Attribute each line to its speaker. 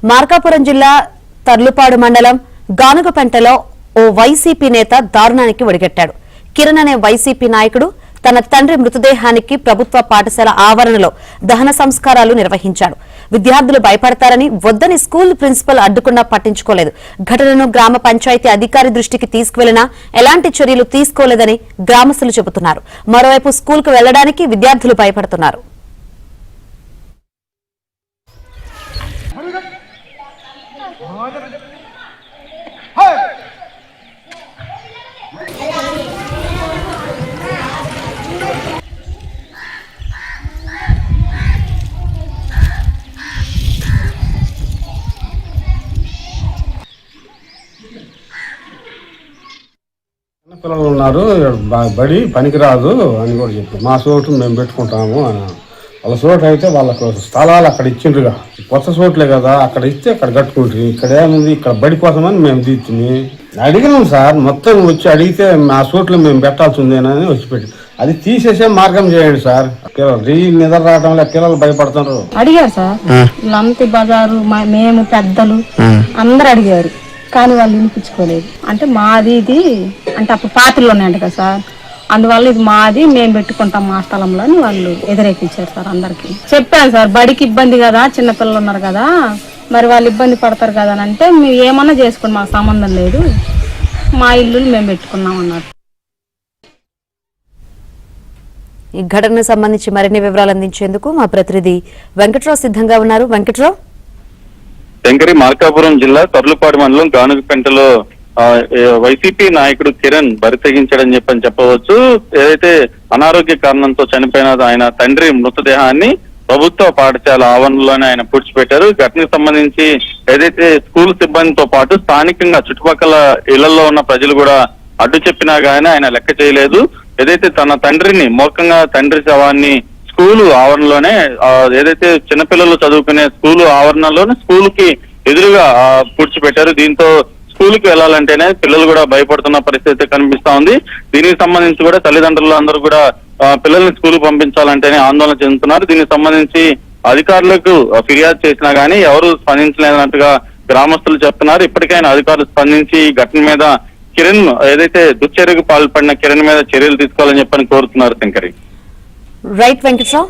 Speaker 1: మార్కాపురం జిల్లా తర్లుపాడు మండలం గానుగపెంటలో ఓ వైసీపీ నేత దారుణానికి ఒడిగట్టాడు. కిరణ్ అనే వైసీపీ నాయకుడు తన తండ్రి మృతదేహానికి ప్రభుత్వ పాఠశాల ఆవరణలో దహన సంస్కారాలు నిర్వహించాడు. విద్యార్థులు భయపడతారని వద్దని స్కూల్ ప్రిన్సిపల్ అడ్డుకున్నా పట్టించుకోలేదు. ఘటనను గ్రామ పంచాయతీ అధికారి దృష్టికి తీసుకువెళ్లినా ఎలాంటి చర్యలు తీసుకోలేదని గ్రామస్తులు చెబుతున్నారు. మరోవైపు స్కూల్కు వెళ్లడానికి విద్యార్థులు భయపడుతున్నారు.
Speaker 2: పిల్లలు ఉన్నారు, బడి పనికిరాదు అని కూడా చెప్పారు. మా చోటు మేము పెట్టుకుంటాము అని. వాళ్ళ చోటు అయితే వాళ్ళకు స్థలాలు అక్కడ ఇచ్చిండ్రుగా, కొత్త చోట్లే కదా, అక్కడ ఇస్తే అక్కడ కట్టుకుంటుంది. ఇక్కడ ఏముంది, ఇక్కడ బడి కోసమని మేము తీర్చుని అడిగినాం సార్. మొత్తం వచ్చి అడిగితే మా చోట్లు మేము పెట్టాల్సిందేనని వచ్చి పెట్టి అది తీసేసే మార్గం చేయండి సార్. నిద్ర రావడం వల్ల పిల్లలు భయపడుతున్నారు.
Speaker 3: అడిగారు సార్, లంతి బజారు మేము పెద్దలు అందరు అడిగారు, కానీ వాళ్ళు వినిపించుకోలేదు. అంటే మాది ఇది అంటే అప్పుడు పాత్రలు ఉన్నాయంట కదా సార్, అందువల్ల ఇది మాది, మేము పెట్టుకుంటాం మా స్థలంలో అని వాళ్ళు వ్యతిరేకించారు సార్. అందరికి చెప్పాను సార్, బడికి ఇబ్బంది కదా, చిన్నపిల్లలు ఉన్నారు కదా, మరి వాళ్ళు ఇబ్బంది పడతారు కదా అని అంటే, మేము ఏమన్నా చేసుకోండి, మాకు సంబంధం లేదు, మా ఇల్లు మేము పెట్టుకున్నాం అన్నారు.
Speaker 1: ఈ ఘటనకు సంబంధించి మరిన్ని వివరాలు అందించేందుకు మా ప్రతినిధి వెంకట్రావు సిద్ధంగా ఉన్నారు. వెంకట్రావు.
Speaker 4: శంకరి, మార్కాపురం జిల్లా తర్లుపాడు మండలం గానుగపెంటలో వైసీపీ నాయకుడు కిరణ్ బరి తెగించాడని చెప్పవచ్చు. ఏదైతే అనారోగ్య కారణంతో చనిపోయిన ఆయన తండ్రి మృతదేహాన్ని ప్రభుత్వ పాఠశాల ఆవరణలోనే ఆయన పూడ్చిపెట్టారు. ఘటనకు సంబంధించి ఏదైతే స్కూల్ సిబ్బందితో పాటు స్థానికంగా చుట్టుపక్కల ఇళ్లలో ఉన్న ప్రజలు కూడా అడ్డు చెప్పినా గానీ ఆయన లెక్క చేయలేదు. ఏదైతే తన తండ్రిని మూర్ఖంగా తండ్రి శవాన్ని స్కూలు ఆవరణలోనే, ఏదైతే చిన్నపిల్లలు చదువుకునే స్కూలు ఆవరణలోనే స్కూల్ కి ఎదురుగా పూడ్చిపెట్టారు. దీంతో స్కూల్ కి వెళ్లాలంటేనే పిల్లలు కూడా భయపడుతున్న పరిస్థితి కనిపిస్తా ఉంది. దీనికి సంబంధించి కూడా తల్లిదండ్రులు అందరూ కూడా పిల్లల్ని స్కూల్ పంపించాలంటేనే ఆందోళన చెందుతున్నారు. దీనికి సంబంధించి అధికారులకు ఫిర్యాదు చేసినా గానీ ఎవరు స్పందించలేనట్టుగా గ్రామస్తులు చెప్తున్నారు. ఇప్పటికైనా అధికారులు స్పందించి ఈ ఘటన మీద కిరణ్ ఏదైతే దుశ్చర్యకు పాల్పడిన కిరణ్ మీద చర్యలు తీసుకోవాలని చెప్పని కోరుతున్నారు. శంకరి.
Speaker 1: రైట్ వెంకట్రావు.